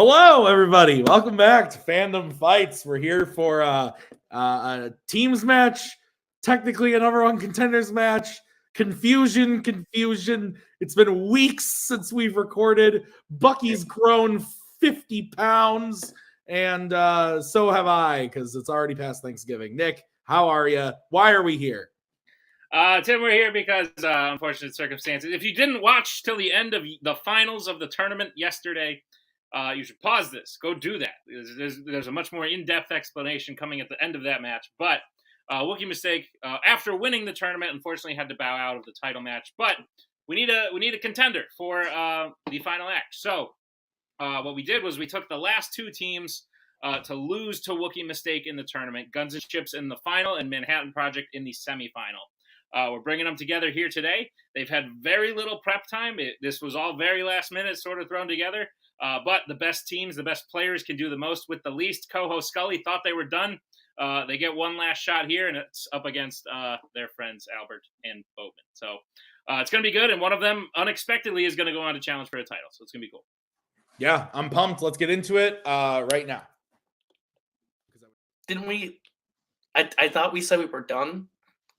Hello, everybody. Welcome back to Fandom Fights. We're here for a teams match, technically a number one contenders match. Confusion. It's been weeks since we've recorded. Bucky's grown 50 pounds, and so have I, because it's already past Thanksgiving. Nick, how are you? Why are we here? Tim, we're here because unfortunate circumstances. If you didn't watch till the end of the finals of the tournament yesterday, you should pause this. Go do that. There's a much more in-depth explanation coming at the end of that match. But Wookiee Mistake, after winning the tournament, unfortunately had to bow out of the title match. But we need a contender for the final act. So what we did was we took the last two teams to lose to Wookiee Mistake in the tournament, Guns and Ships in the final, and Manhattan Project in the semifinal. We're bringing them together here today. They've had very little prep time. This was all very last minute, sort of thrown together. But the best teams, the best players can do the most with the least. Co-host Scully thought they were done. They get one last shot here, and it's up against their friends Albert and Boatman. So it's going to be good, and one of them unexpectedly is going to go on to challenge for a title. So it's going to be cool. Yeah, I'm pumped. Let's get into it right now. Didn't we? I thought we said we were done.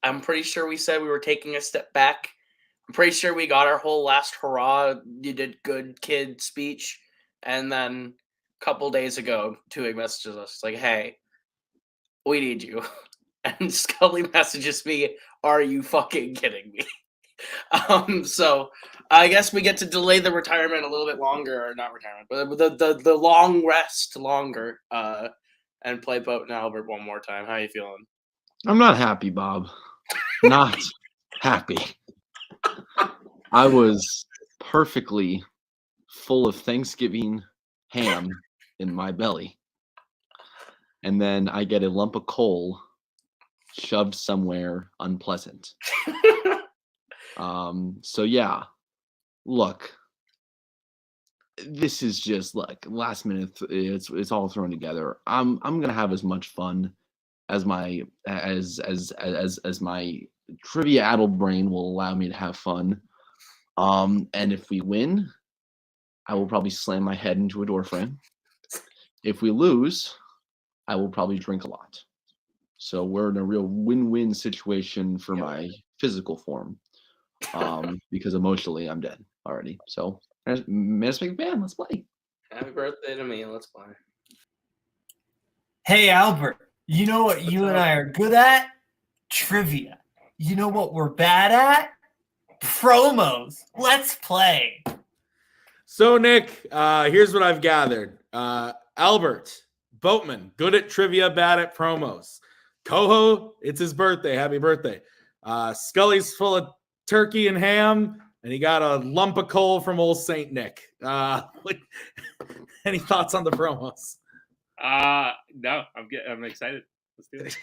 I'm pretty sure we said we were taking a step back. I'm pretty sure we got our whole last hurrah, you did good kid speech. And then a couple days ago, Tuig messages us. It's like, hey, we need you. And Scully messages me, are you fucking kidding me? So I guess we get to delay the retirement a little bit longer, or not retirement, but the long rest longer, and play Boat and Albert one more time. How you feeling? I'm not happy, Bob. Not happy. I was perfectly full of Thanksgiving ham in my belly. And then I get a lump of coal shoved somewhere unpleasant. So yeah, look, this is just like last minute. It's all thrown together. I'm gonna have as much fun as my trivia-addled brain will allow me to have fun. And if we win, I will probably slam my head into a door frame. If we lose, I will probably drink a lot. So we're in a real win-win situation for my physical form. Because emotionally I'm dead already. So let's make a band. Let's play. Happy birthday to me. Let's play. Hey, Albert. You know what you and I are good at? Trivia. You know what we're bad at? Promos. Let's play. So, Nick, here's what I've gathered. Albert, Boatman, good at trivia, bad at promos. Coho, it's his birthday. Happy birthday. Scully's full of turkey and ham, and he got a lump of coal from old Saint Nick. Any thoughts on the promos? No, I'm excited. Let's do it.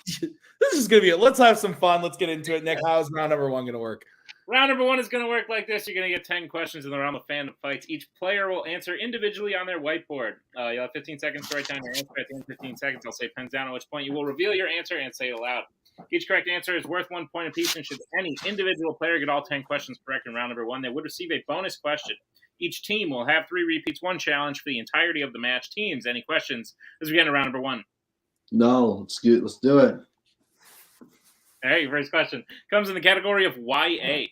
This is gonna be it. Let's have some fun. Let's get into it. Nick, how's round number one gonna work? Round number one is going to work like this. You're going to get 10 questions in the round of Fandom Fights. Each player will answer individually on their whiteboard. You'll have 15 seconds to write down your answer. At the end of 15 seconds, I'll say pens down, at which point you will reveal your answer and say it aloud. Each correct answer is worth 1 point apiece, and should any individual player get all 10 questions correct in round number one, they would receive a bonus question. Each team will have 3 repeats, 1 challenge for the entirety of the match. Teams, any questions as we get into round number one? No, let's do it. All right, your first question comes in the category of YA.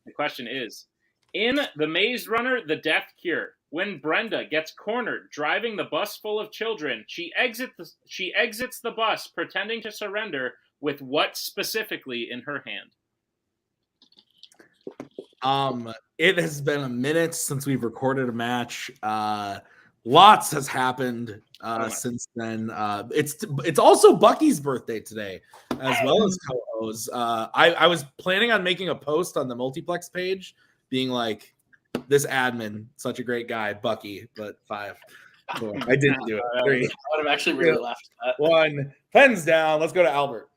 The question is, in The Maze Runner, The Death Cure, when Brenda gets cornered driving the bus full of children, she exits the bus pretending to surrender with what specifically in her hand? It has been a minute since we've recorded a match. Lots has happened since then. It's also Bucky's birthday today, as well as Coho's. I was planning on making a post on the multiplex page, being like, "This admin, such a great guy, Bucky." But 5, 4. I didn't do it. 3. I would have actually really laughed at that. 1. Pens down. Let's go to Albert.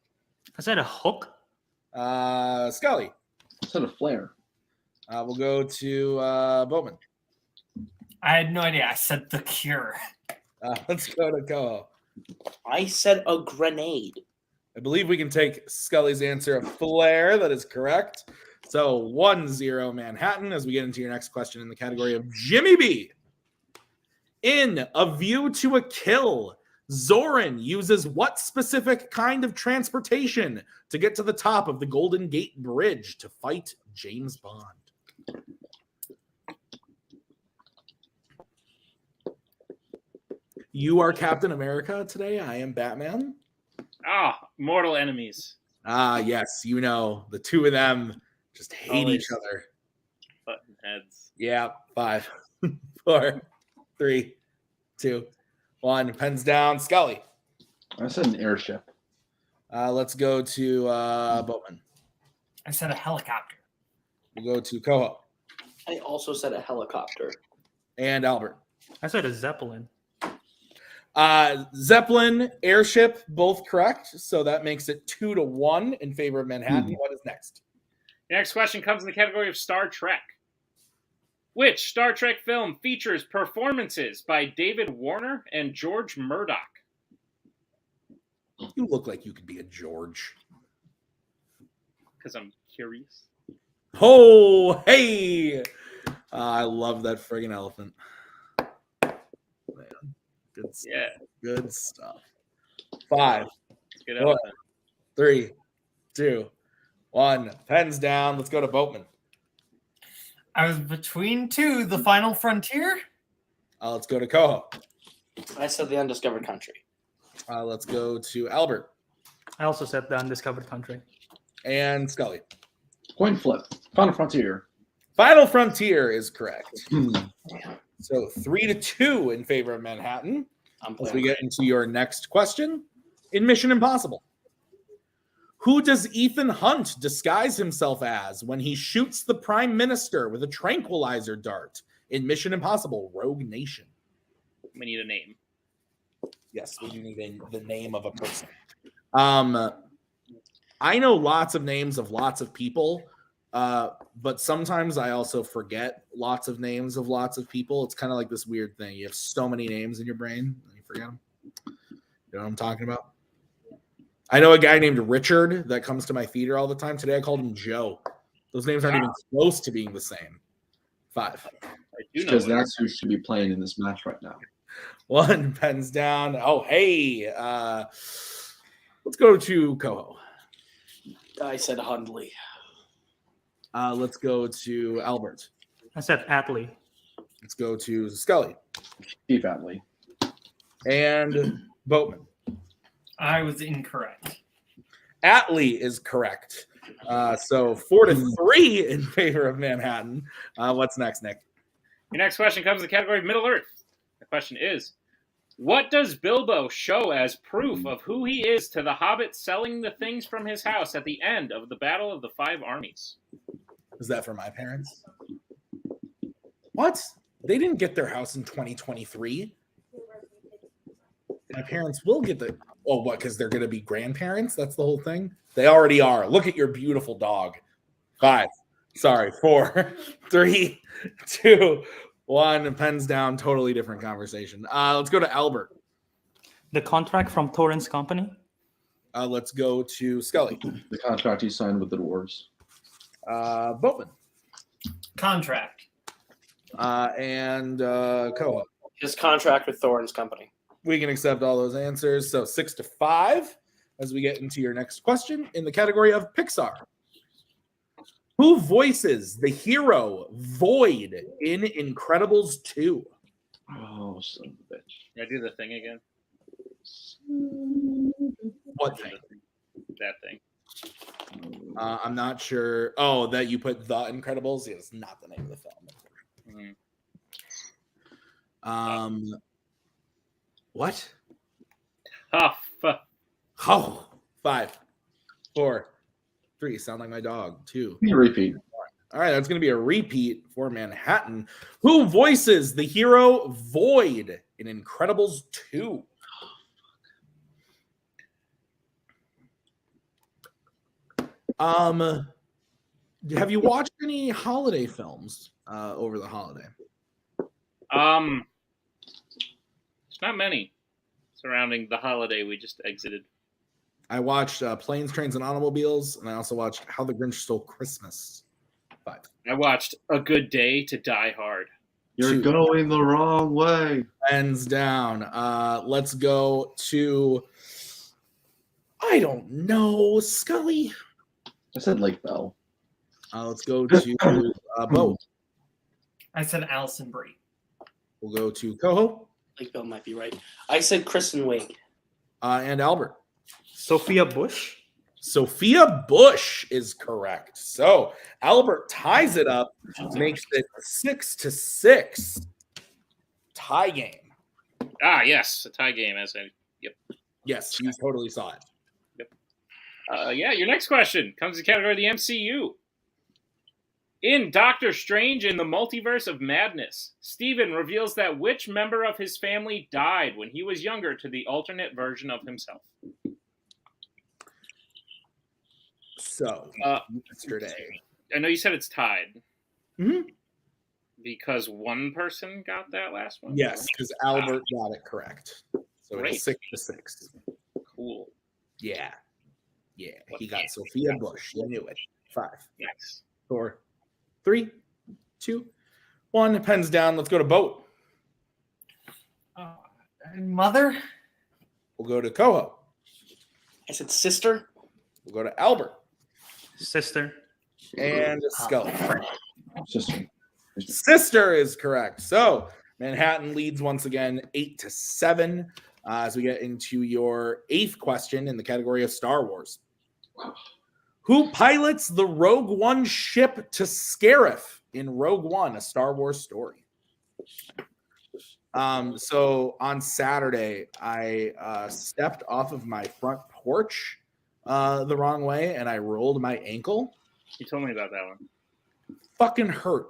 Is that a hook? Scully. It's not a flare. We'll go to Bowman. I had no idea. I said The Cure. Let's go to Coho. I said a grenade. I believe we can take Scully's answer of flare. That is correct. So 1-0 Manhattan as we get into your next question in the category of Jimmy B. In A View to a Kill, Zoran uses what specific kind of transportation to get to the top of the Golden Gate Bridge to fight James Bond? You are Captain America today. I am Batman. Mortal enemies. Yes, you know, the two of them just hate Always. each other. Button heads. Yeah, 5, 4, 3, 2, 1. Pens down. Scully. I said an airship. Let's go to Bowman. I said a helicopter. We'll go to Koho I also said a helicopter. and Albert. I said a Zeppelin. Zeppelin, airship, both correct. So that makes it 2-1 in favor of Manhattan. What is next? The next question comes in the category of Star Trek. Which Star Trek film features performances by David Warner and George Murdoch? You look like you could be a George. Because I'm curious. Oh, hey! I love that friggin' elephant. Man, good stuff. Yeah. Good stuff. 5, Good 4, elephant. 3, 2, 1. Pens down. Let's go to Boatman. I was between two. The Final Frontier. Let's go to Koho. I said the undiscovered country. Let's go to Albert I also said the undiscovered country. and Scully. Coin flip. Final Frontier. Final Frontier is correct. Hmm. So 3-2 in favor of Manhattan. I'm As playing. we get into your next question, in Mission Impossible, who does Ethan Hunt disguise himself as when he shoots the Prime Minister with a tranquilizer dart in Mission Impossible: Rogue Nation? We need a name. Yes, we do need the name of a person. I know lots of names of lots of people, but sometimes I also forget lots of names of lots of people. It's kind of like this weird thing. You have so many names in your brain, and you forget them. You know what I'm talking about? I know a guy named Richard that comes to my theater all the time. Today I called him Joe. Those names aren't even close to being the same. 5. I do know. Because one. that's who should be playing in this match right now. 1. Pens down. Oh, hey. Let's go to Koho. I said Hundley. Let's go to Albert. I said Atlee. Let's go to Scully Keith Atley. and Boatman. I was incorrect. Atlee is correct. So 4-3 in favor of Manhattan. What's next, Nick? Your next question comes in the category of Middle Earth. The question is, what does Bilbo show as proof of who he is to the Hobbit selling the things from his house at the end of the Battle of the Five Armies? Is that for my parents? What? They didn't get their house in 2023. My parents will get the... Oh, what? Because they're going to be grandparents? That's the whole thing? They already are. Look at your beautiful dog. 5. Sorry. 4, 3, 2, 1. Pens down. Totally different conversation. Let's go to Albert. The contract from Torrance Company. Let's go to Scully. The contract he signed with the Dwarves. Boatman. Contract. And Koho. His contract with Thorne's company. We can accept all those answers. So 6-5 as we get into your next question in the category of Pixar. Who voices the hero Void in Incredibles 2? Oh, son of a bitch. Can I do the thing again? What thing? That thing. I'm not sure. Oh, that you put The Incredibles? Yeah, it's not the name of the film. Mm-hmm. What? Tough. Oh, 5, 4, 3. Sound like my dog. 2. Can you repeat? All right, that's going to be a repeat for Manhattan. Who voices the hero Void in Incredibles 2? Have you watched any holiday films over the holiday? There's not many surrounding the holiday we just exited. I watched Planes, Trains, and Automobiles, and I also watched How the Grinch Stole Christmas. 5. I watched A Good Day to Die Hard. You're going the wrong way. Hands down. Let's go to, I don't know, Scully. I said Lake Bell. Let's go to Bo. I said Allison Brie. We'll go to Coho Like Bill might be right. I said Kristen Wiig. and Albert. Sophia Bush. Sophia Bush is correct. So Albert ties it up, makes it 6-6. Tie game. Ah, yes, a tie game. As I, Yes, you totally saw it. yeah, your next question comes in the category of the MCU. In Doctor Strange in the Multiverse of Madness, Stephen reveals that which member of his family died when he was younger to the alternate version of himself. So, yesterday. I know you said it's tied. Mhm. Because one person got that last one? Yes, because Albert got it correct. So Great. it's 6-6. Cool. Yeah. Yeah. He got Sophia Bush. You knew it. 5, Nice. 4, 3, 2, 1. Pens down. Let's go to Boat. Mother? We'll go to Coho. I said sister. We'll go to Albert. Sister. And Scully. Sister. Sister is correct. So Manhattan leads once again 8-7 as we get into your 8th question in the category of Star Wars. Who pilots the Rogue One ship to Scarif in Rogue One, a Star Wars story? So on Saturday, I stepped off of my front porch the wrong way and I rolled my ankle. You told me about that one. Fucking hurt.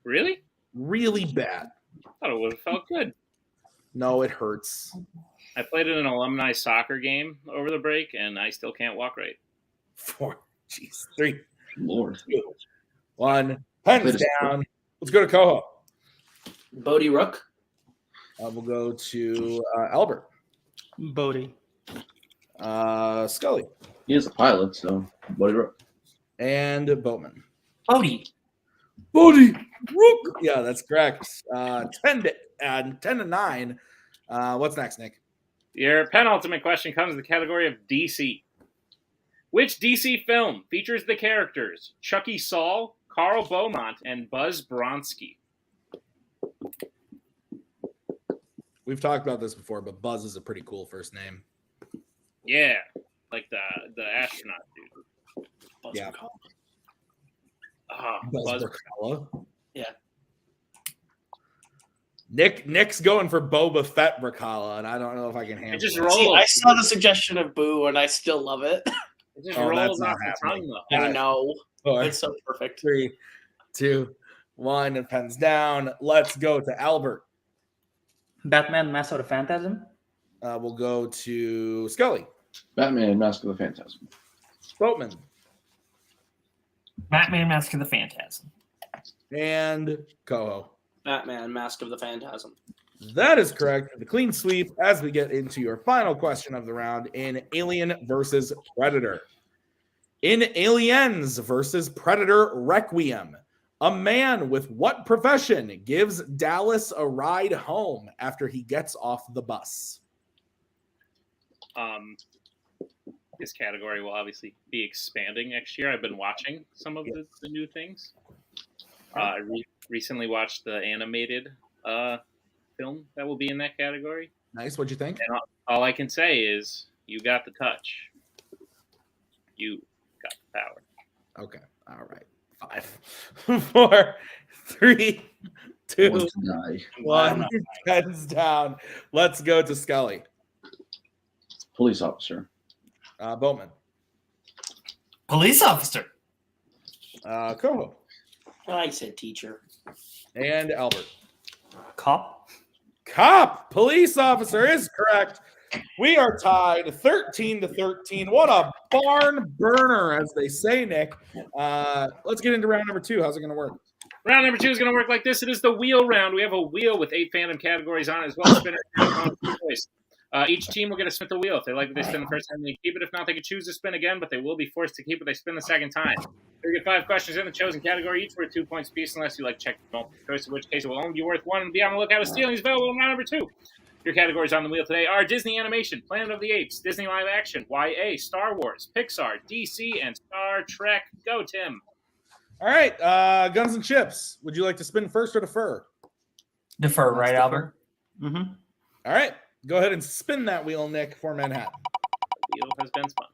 Really? Really bad. I thought it would have felt good. No, it hurts. I played in an alumni soccer game over the break, and I still can't walk right. 4, 3, Lord. 2, 1. Pens down. Let's go to Coho. Bodie Rook. We'll go to Albert. Bodhi. Scully. He is a pilot, so Buddy Rook. And Bowman. Bodie. Bodhi. Rook. Yeah, that's correct. 10-9. What's next, Nick? Your penultimate question comes in the category of DC. Which DC film features the characters Chucky Saul, Carl Beaumont, and Buzz Bronski? We've talked about this before, but Buzz is a pretty cool first name. Yeah, like the astronaut dude. Buzz Yeah. McCall. Buzz Buzz. Bracala. Yeah. Nick's going for Boba Fett Bracala, and I don't know if I can handle It just it. rolls. See, I saw the suggestion of Boo, and I still love it. It just Oh, rolls that's not off the happening. tongue, though. I know. 4, It's so perfect. 3, 2, 1. And pens down. Let's go to Albert. Batman Mask of the Phantasm. We'll go to Scully. Batman, Mask of the Phantasm. Boatman. Batman Mask of the Phantasm. And Coho. Batman, Mask of the Phantasm. That is correct. The clean sweep as we get into your final question of the round in Alien versus Predator. In Aliens versus Predator Requiem, a man with what profession gives Dallas a ride home after he gets off the bus? This category will obviously be expanding next year. I've been watching some of the new things. I recently watched the animated film that will be in that category. Nice. What'd you think? And all I can say is, you got the touch. You got the power. Okay. All right. 5, 4, 3, 2, Want to die. 1. Pens down. Let's go to Scully. Police officer. Bowman. Police officer. Coho. I said teacher. And Albert. Cop. Cop, police officer is correct. We are tied 13-13. What a barn burner, as they say, Nick. Let's get into round number 2. How's it going to work? Round number 2 is going to work like this. It is the wheel round. We have a wheel with 8 fandom categories on it, as well as spinner choice. Each team will get a spin the wheel. If they like what they spin the first time, they keep it. If not, they can choose to spin again, but they will be forced to keep it. They spin the second time. You get 5 questions in the chosen category, each worth 2 points apiece, unless you like check multiple choice, in which case it will only be worth 1. And be on the lookout of stealing is available in round number 2. Your categories on the wheel today are Disney Animation, Planet of the Apes, Disney Live Action, YA, Star Wars, Pixar, DC, and Star Trek. Go, Tim. All right, Guns and Chips. Would you like to spin first or defer? Defer, Let's right, defer. Albert? Mm-hmm. All right, go ahead and spin that wheel, Nick, for Manhattan. The wheel has been spun.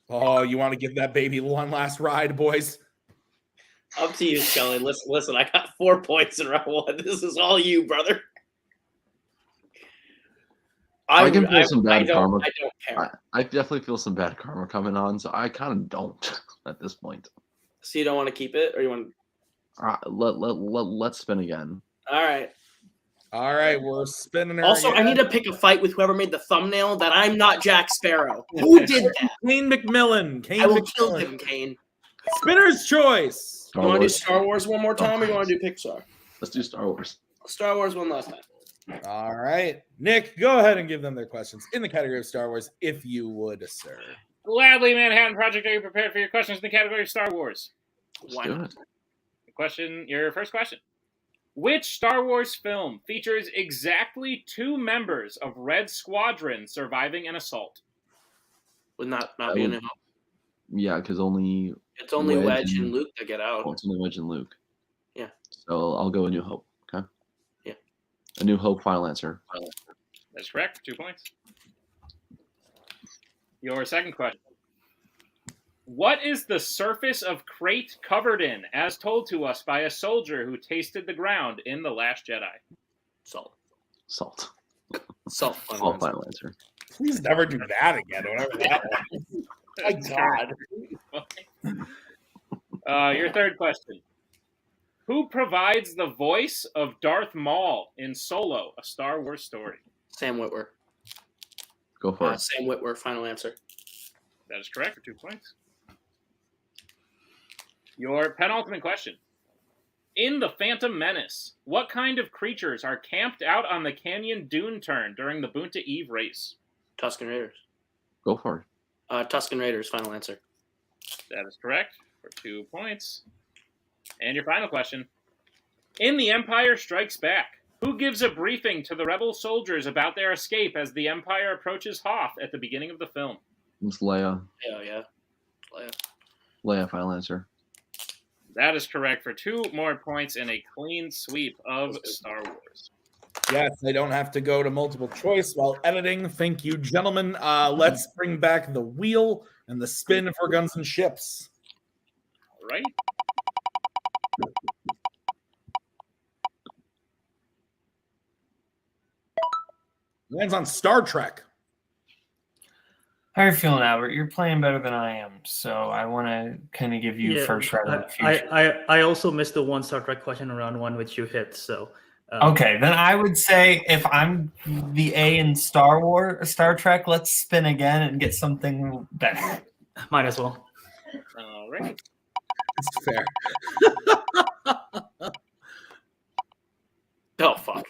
Oh, you want to give that baby one last ride, boys? Up to you, Scully. Listen, I got 4 points in round 1. This is all you, brother. I can feel some bad karma. I don't care. I definitely feel some bad karma coming on, so I kind of don't at this point. So you don't want to keep it, or you want? Let's spin again. All right. All right, we're spinning her Also, again. I need to pick a fight with whoever made the thumbnail that I'm not Jack Sparrow. Who did that? Kane McMillan. Kane I will McMillan. kill him, Kane. Spinner's choice. You want to do Star Wars one more time, or you want to do Pixar? Let's do Star Wars. Star Wars one last time. All right, Nick, go ahead and give them their questions in the category of Star Wars, if you would, sir. Gladly, Manhattan Project. Are you prepared for your questions in the category of Star Wars? Let's do it. Your first question. Which Star Wars film features exactly 2 members of Red Squadron surviving an assault? Would not be a New Hope. Yeah, because only It's only Wedge Wedge and and- Luke that get out. it's only Wedge and Luke. Yeah. So I'll go A New Hope. Okay. Yeah. A New Hope. Final answer. That's correct. 2 points. Your second question. What is the surface of Crate covered in, as told to us by a soldier who tasted the ground in The Last Jedi? Salt. Salt. Salt. All final answer. Please never do that again, whatever that was. My God. Your third question. Who provides the voice of Darth Maul in Solo, a Star Wars story? Sam Witwer. Go for it. Sam Witwer. Final answer. That is correct for 2 points. Your penultimate question. In The Phantom Menace, what kind of creatures are camped out on the Canyon Dune turn during the Boonta Eve race? Tusken Raiders. Go for it. Tusken Raiders. Final answer. That is correct for 2 points. And your final question. In The Empire Strikes Back, who gives a briefing to the rebel soldiers about their escape as the Empire approaches Hoth at the beginning of the film? It's Leia. Yeah. Leia. Leia. Final answer. That is correct for 2 more points and a clean sweep of Star Wars. Yes, I don't have to go to multiple choice while editing. Thank you, gentlemen. Let's bring back the wheel and the spin for Guns and Ships. All right. Lands on Star Trek. How are you feeling, Albert? You're playing better than I am, so I want to kind of give you first round of the future. I also missed the 1 Star Trek question in round 1, which you hit. So Okay, then I would say if I'm the A in Star Trek, let's spin again and get something better. might as well. All right. It's fair. Oh, fuck.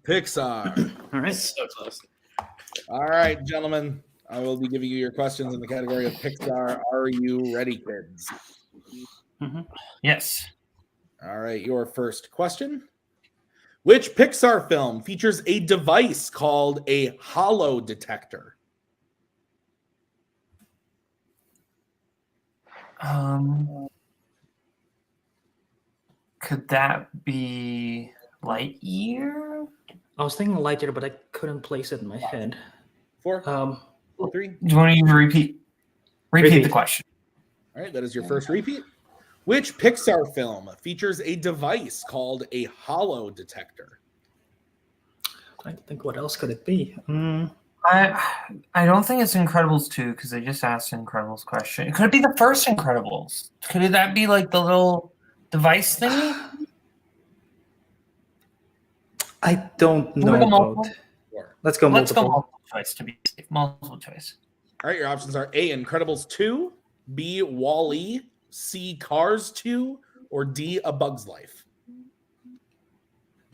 Pixar. All right. So close. All right, gentlemen. I will be giving you your questions in the category of Pixar. Are you ready, kids? Mm-hmm. Yes. All right, your first question. Which Pixar film features a device called a hollow detector? Could that be Lightyear? I was thinking Lightyear, but I couldn't place it in my head. 4, 3. Do you want to repeat the question? All right, that is your first repeat. Which Pixar film features a device called a hollow detector? I think what else could it be? I don't think it's Incredibles 2 because they just asked an Incredibles question. Could it be the first Incredibles? Could that be like the little device thingy? I don't know. Let's go multiple choice to be safe. Multiple choice. All right, your options are A, Incredibles 2, B, Wall-E, C, Cars 2, or D, A Bug's Life.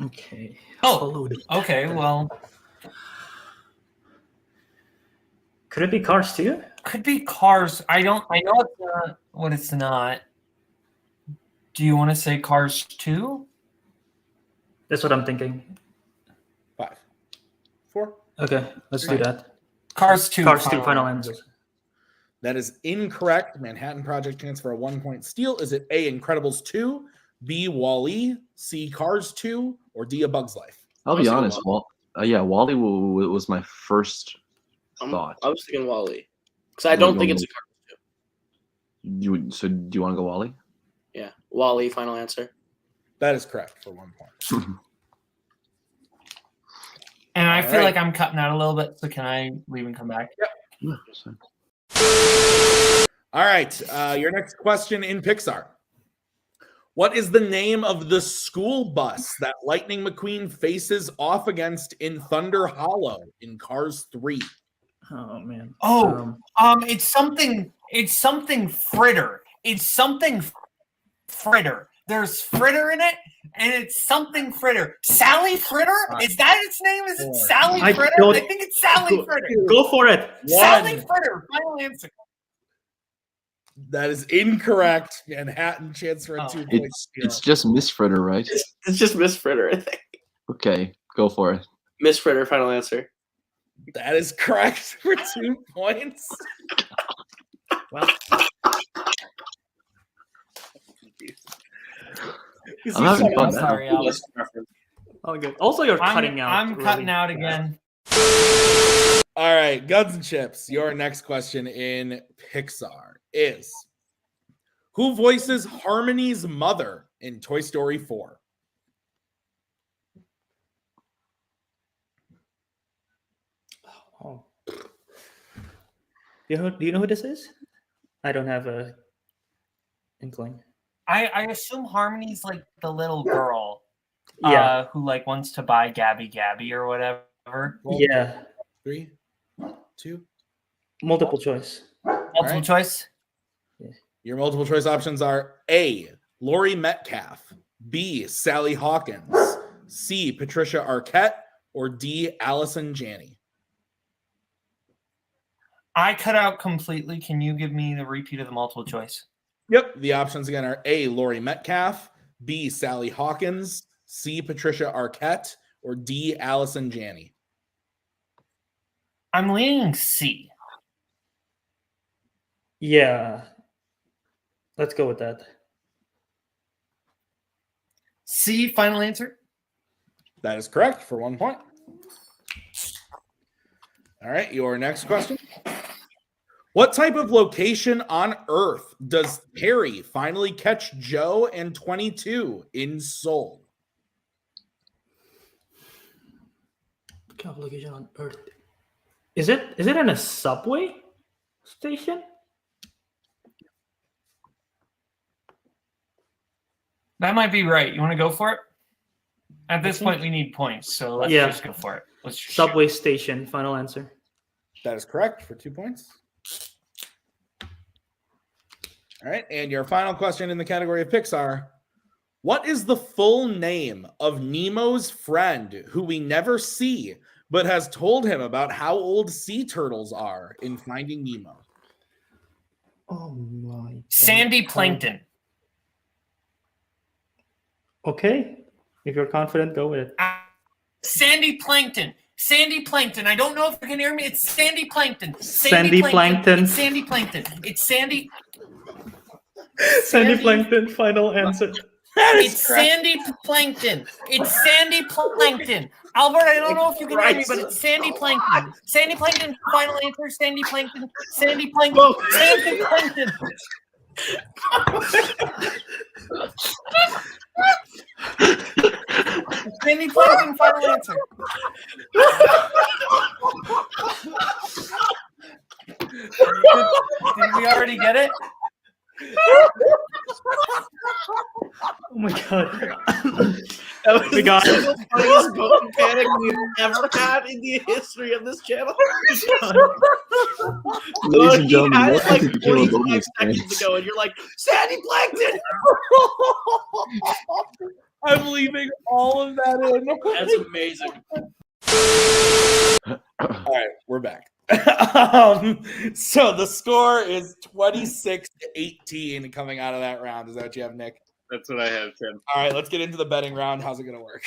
Okay. Oh, Follow the okay. pattern. Well, Could it be Cars too? could be Cars. I know it's not what it's not. Do you want to say Cars 2? That's what I'm thinking. 5, 4. Okay, let's do that. Cars 2. Cars 2, final answer. That is incorrect. Manhattan Project chance for a 1-point steal. Is it A, Incredibles 2, B, Wall-E, C, Cars 2, or D, A Bug's Life? I'll be honest. Wall-E was my first thought. I was thinking Wall-E. Because I don't think it's a Cars 2. So do you want to go Wall-E? Yeah. Wall-E, final answer. That is correct for 1 point. And I All feel right. like I'm cutting out a little bit, so can I leave and come back? Yeah, so- All right. Your next question in Pixar. What is the name of the school bus that Lightning McQueen faces off against in Thunder Hollow in Cars 3? Oh man. Oh, it's something Fritter. It's something Fritter. There's Fritter in it, and it's something Fritter. Sally Fritter? Is that its name? Is it Sally I Fritter? don't- I think it's Sally Fritter. Go for it. Sally Fritter. Final answer. That is incorrect. Manhattan chance for a Oh. 2-point steal. It's just Miss Fritter, right? It's just Miss Fritter, I think. Okay, go for it. Miss Fritter, final answer. That is correct for 2 points. Well, I'm having fun I'm now. sorry, Alex. all good. Also, you're cutting out. I'm cutting really out fast. again. All right, Guns and Chips. Your next question in Pixar is: who voices Harmony's mother in Toy Story 4? Oh. Do you know who this is? I don't have a inkling. I assume Harmony's like the little girl Yeah. who like wants to buy Gabby or whatever. Yeah. 3, 2. Multiple choice. Multiple right. choice. Your multiple choice options are A, Laurie Metcalf, B, Sally Hawkins, C, Patricia Arquette, or D, Allison Janney. I cut out completely. Can you give me the repeat of the multiple choice? Yep. The options again are A, Laurie Metcalf, B, Sally Hawkins, C, Patricia Arquette, or D, Allison Janney. I'm leaning C. Yeah. Let's go with that. C, final answer. That is correct for 1 point. All right, your next question. What type of location on Earth does Harry finally catch Joe and 22 in Seoul? What kind of location on Earth? Is it in a subway station? That might be right. You want to go for it? At this think- point, we need points, so let's Yeah. just go for it. Let's just Subway station. Final answer. That is correct for 2 points. All right, and your final question in the category of Pixar. What is the full name of Nemo's friend who we never see but has told him about how old sea turtles are in Finding Nemo? Oh my. Sandy Plankton. Okay. If you're confident, go with it. Sandy Plankton. Sandy Plankton. I don't know if you can hear me. It's Sandy Plankton. Sandy Plankton. It's Sandy Plankton. It's Sandy. Sandy Plankton. Final answer. It's Sandy Plankton. It's Sandy Plankton. Albert, I don't know if you can hear me, but it's Sandy Plankton. Sandy Plankton. Final answer. Sandy Plankton. Sandy Plankton. Sandy Plankton. Sandy Plankton. Final answer. Did we already get it? Oh my god. That was We got the funniest voting panic we've ever had in the history of this channel. Ladies and He gentlemen, had it welcome like to the Killer 45 Bonus seconds Fans. ago, and you're like, Sandy Plankton! I'm leaving all of that in. That's amazing. All right, we're back. So the score is 26-18 coming out of that round. Is that what you have, Nick? That's what I have, Tim. All right, let's get into the betting round. How's it going to work?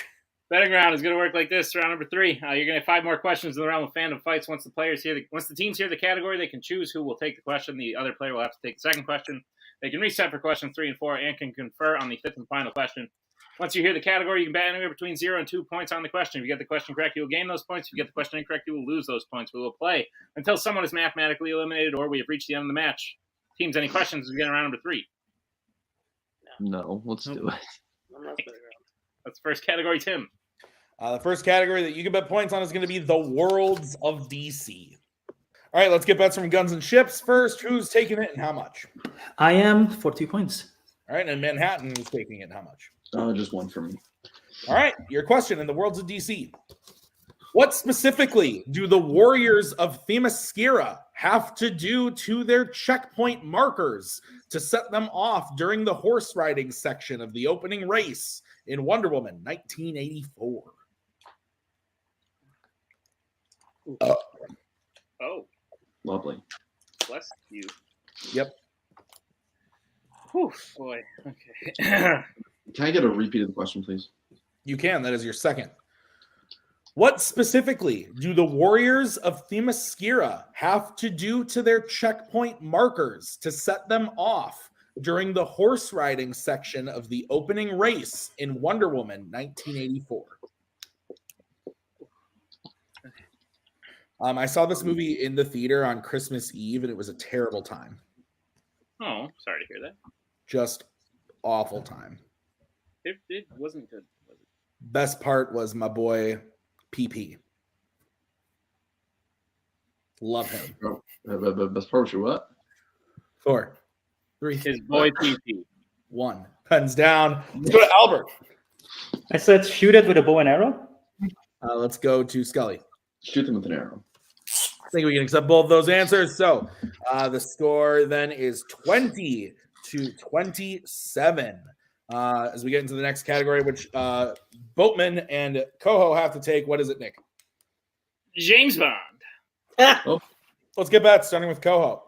Betting round is going to work like this. Round number 3. You're going to have 5 more questions in the round of Fandom fights. Once the teams hear the category, they can choose who will take the question. The other player will have to take the second question. They can reset for questions 3 and 4 and can confer on the 5th and final question. Once you hear the category, you can bet anywhere between 0 and 2 points on the question. If you get the question correct, you will gain those points. If you get the question incorrect, you will lose those points. We will play until someone is mathematically eliminated or we have reached the end of the match. Teams, any questions as we get around number 3? No, let's do it. That's the first category, Tim. The first category that you can bet points on is going to be the Worlds of DC. All right, let's get bets from Guns and Ships first. Who's taking it and how much? I am for 2 points. All right, and Manhattan is taking it and how much? Just one for me. All right, your question in the Worlds of DC. What specifically do the Warriors of Themyscira have to do to their checkpoint markers to set them off during the horse riding section of the opening race in Wonder Woman 1984? Oh, Lovely. bless you. Yep. Whew, boy. Okay. Can I get a repeat of the question, please? You can. That is your second. What specifically do the Warriors of Themyscira have to do to their checkpoint markers to set them off during the horse riding section of the opening race in Wonder Woman 1984? I saw this movie in the theater on Christmas Eve, and it was a terrible time. Oh, sorry to hear that. Just awful time. It wasn't good, was it? Best part was my boy PP. Love him. Best part was your what? 4, 3, His boy PP. 1. Pens down. Let's go to Albert. I said shoot it with a bow and arrow. Let's go to Scully. Shoot them with an arrow. I think we can accept both those answers. So the score then is 20-27. As we get into the next category, which Boatman and Coho have to take. What is it, Nick? James Bond. Let's get back, starting with Coho.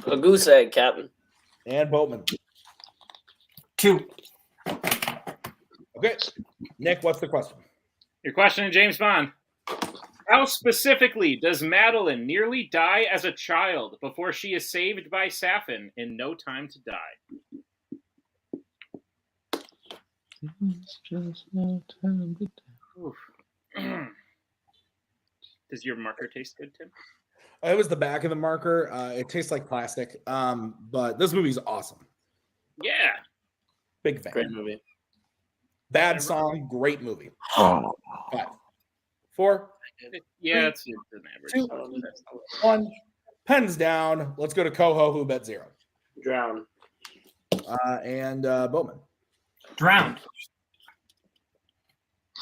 A goose egg, Captain. And Boatman. 2. Okay. Nick, what's the question? Your question in James Bond. How specifically does Madeline nearly die as a child before she is saved by Safin in No Time to Die? Just no time to Oof. Does your marker taste good, Tim? It was the back of the marker. It tastes like plastic. But this movie's awesome. Yeah. Big fan. Great movie. Bad song, great movie. Oh. 5, 4, Yeah, it's an average. 2, 1. Pens down. Let's go to Coho, who bet 0. Drown. And Bowman. Drowned.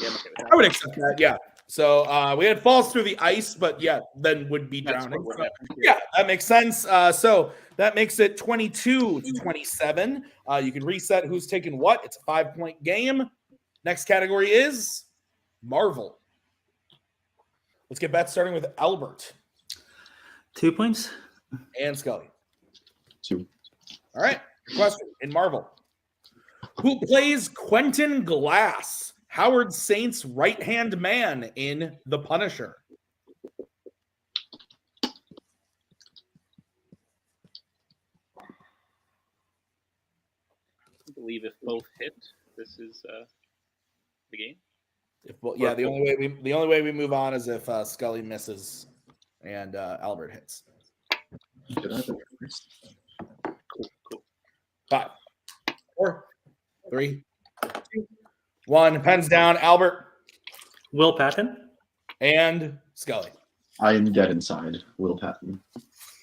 Yeah, I'm okay with I would accept that. Yeah. So we had falls through the ice, but yeah, then would be That's drowning. what So, happened here. yeah, that makes sense. So that makes it 22-27. You can reset who's taking what. It's a 5-point game. Next category is Marvel. Let's get bets starting with Albert 2 points. and Scully. 2. All right. Your question in Marvel. Who plays Quentin Glass, Howard Saint's right-hand man in The Punisher? I believe if both hit, this is the game. Yeah, the only way we move on is if Scully misses and Albert hits. Cool. 5, 4, 3, 2, 1. Pens down. Albert Will Patton. and Scully. I am dead inside. Will Patton.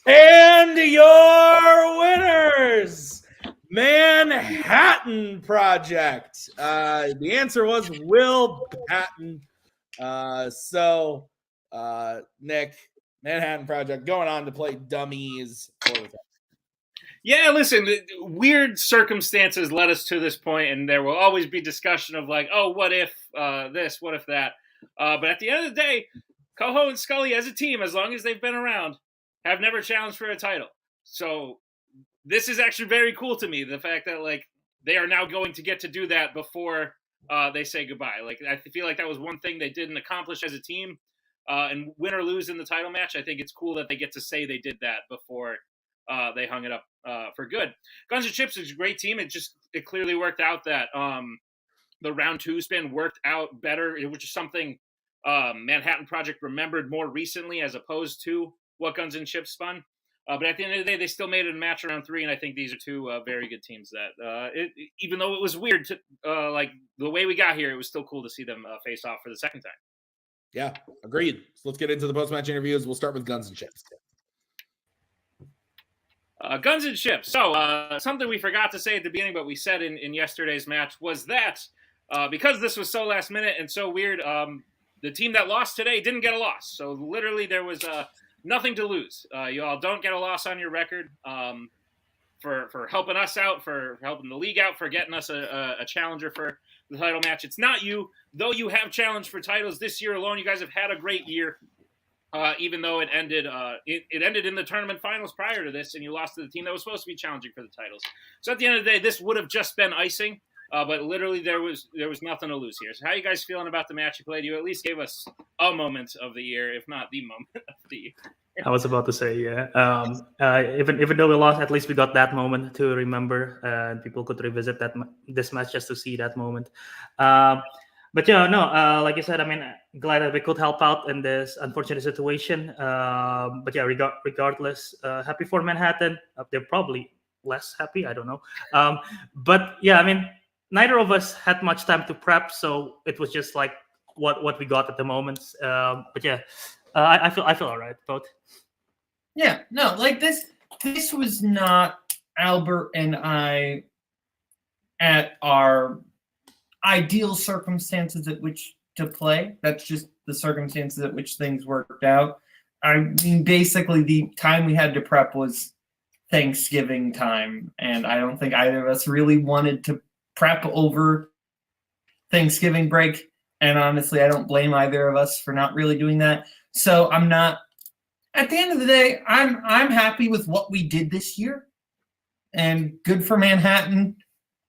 And your winners, Manhattan Project. The answer was Will Patton. Nick, Manhattan Project going on to play dummies. Yeah, listen, weird circumstances led us to this point, and there will always be discussion of like, oh, what if this, what if that? But at the end of the day, Coho and Scully as a team, as long as they've been around, have never challenged for a title. So this is actually very cool to me, the fact that like they are now going to get to do that before they say goodbye. Like I feel like that was one thing they didn't accomplish as a team, and win or lose in the title match. I think it's cool that they get to say they did that before they hung it up for good. Guns and Chips is a great team. It clearly worked out that the round 2 spin worked out better, which is something Manhattan Project remembered more recently as opposed to what Guns and Chips spun. But at the end of the day, they still made it a match around 3, and I think these are 2 very good teams. That even though it was weird to like the way we got here, it was still cool to see them face off for the second time. Yeah, agreed. So let's get into the post-match interviews. We'll start with Guns and Chips. Guns and Chips. So something we forgot to say at the beginning, but we said in yesterday's match was that because this was so last minute and so weird, the team that lost today didn't get a loss. So literally there was nothing to lose. You all don't get a loss on your record for helping us out, for helping the league out, for getting us a challenger for the title match. It's not you, though you have challenged for titles this year alone. You guys have had a great year. Even though it ended in the tournament finals prior to this, and you lost to the team that was supposed to be challenging for the titles. So at the end of the day, this would have just been icing, but literally there was nothing to lose here. So how are you guys feeling about the match you played? You at least gave us a moment of the year, if not the moment of the year. I was about to say, yeah. Even though we lost, at least we got that moment to remember, and people could revisit this match just to see that moment. But yeah, no, like I said, I mean, glad that we could help out in this unfortunate situation. But yeah, regardless, happy for Manhattan. They're probably less happy, I don't know. But yeah, I mean, neither of us had much time to prep, so it was just like what we got at the moment. But yeah, I feel all right, both. Yeah, no, like this was not Albert and I at our ideal circumstances at which to play. That's just the circumstances at which things worked out. I mean, basically the time we had to prep was Thanksgiving time, and I don't think either of us really wanted to prep over Thanksgiving break, and honestly, I don't blame either of us for not really doing that. So I'm not, at the end of the day, I'm happy with what we did this year, and good for Manhattan.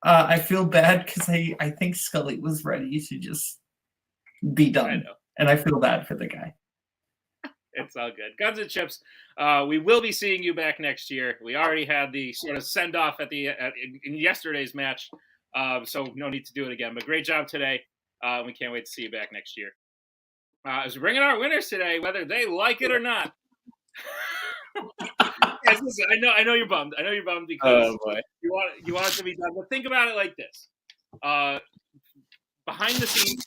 I feel bad because I think Scully was ready to just be done, and I feel bad for the guy. It's all good. Guns and Chips, we will be seeing you back next year. We already had the sort of send-off in yesterday's match, so no need to do it again. But great job today. We can't wait to see you back next year. As we bring in our winners today, whether they like it or not. Guys, listen, I know you're bummed. I know you're bummed because you want it to be done. But think about it like this: behind the scenes,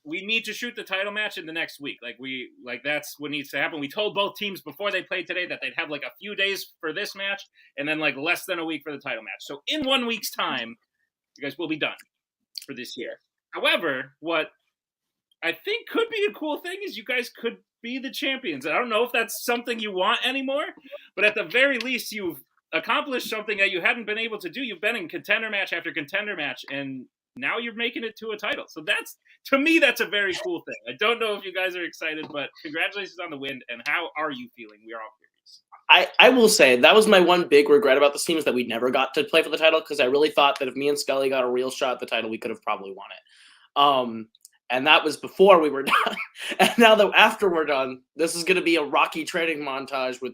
we need to shoot the title match in the next week. Like that's what needs to happen. We told both teams before they played today that they'd have like a few days for this match and then like less than a week for the title match. So in 1 week's time, you guys will be done for this year. However, what I think could be a cool thing is you guys could be the champions. I don't know if that's something you want anymore, but at the very least, you've accomplished something that you hadn't been able to do. You've been in contender match after contender match, and now you're making it to a title. So to me, that's a very cool thing. I don't know if you guys are excited, but congratulations on the win. And how are you feeling? We are all curious. I will say that was my one big regret about this team is that we never got to play for the title, because I really thought that if me and Scully got a real shot at the title, we could have probably won it. And that was before we were done. And now that after we're done, this is going to be a rocky training montage with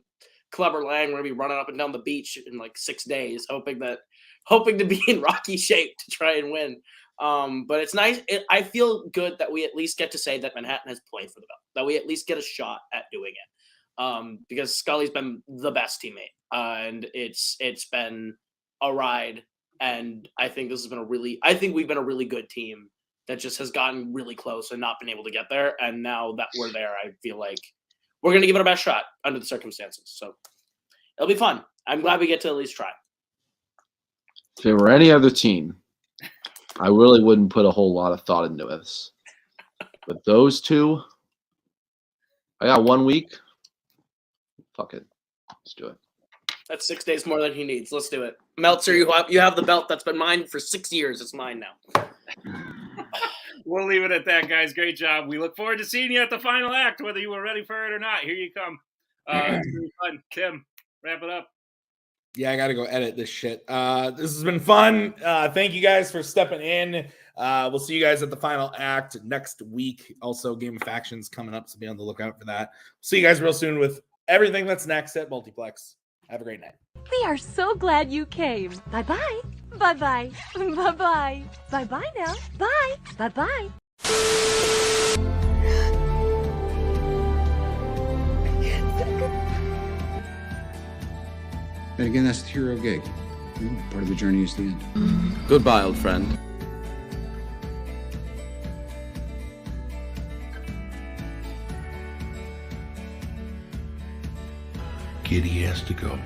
Clubber Lang. We're going to be running up and down the beach in like 6 days, hoping to be in rocky shape to try and win. But it's nice. I feel good that we at least get to say that Manhattan has played for the belt, that we at least get a shot at doing it. Because Scully's been the best teammate, and it's been a ride. And I think we've been a really good team that just has gotten really close and not been able to get there. And now that we're there, I feel like we're going to give it our best shot under the circumstances. So it'll be fun. I'm glad we get to at least try. If it were any other team, I really wouldn't put a whole lot of thought into this. But those two, I got 1 week. Fuck it. Let's do it. That's 6 days more than he needs. Let's do it. Meltzer, you have the belt that's been mine for 6 years. It's mine now. We'll leave it at that, guys. Great job. We look forward to seeing you at the final act, whether you were ready for it or not. Here you come. It's really fun. Tim, wrap it up. Yeah, I got to go edit this shit. This has been fun. Thank you guys for stepping in. We'll see you guys at the final act next week. Also, Game of Factions coming up, so be on the lookout for that. See you guys real soon with everything that's next at Multiplex. Have a great night. We are so glad you came. Bye-bye. Bye-bye. Bye-bye. Bye-bye now. Bye. Bye-bye. And again, that's the hero gig. Part of the journey is the end. Goodbye, old friend. Kitty has to go.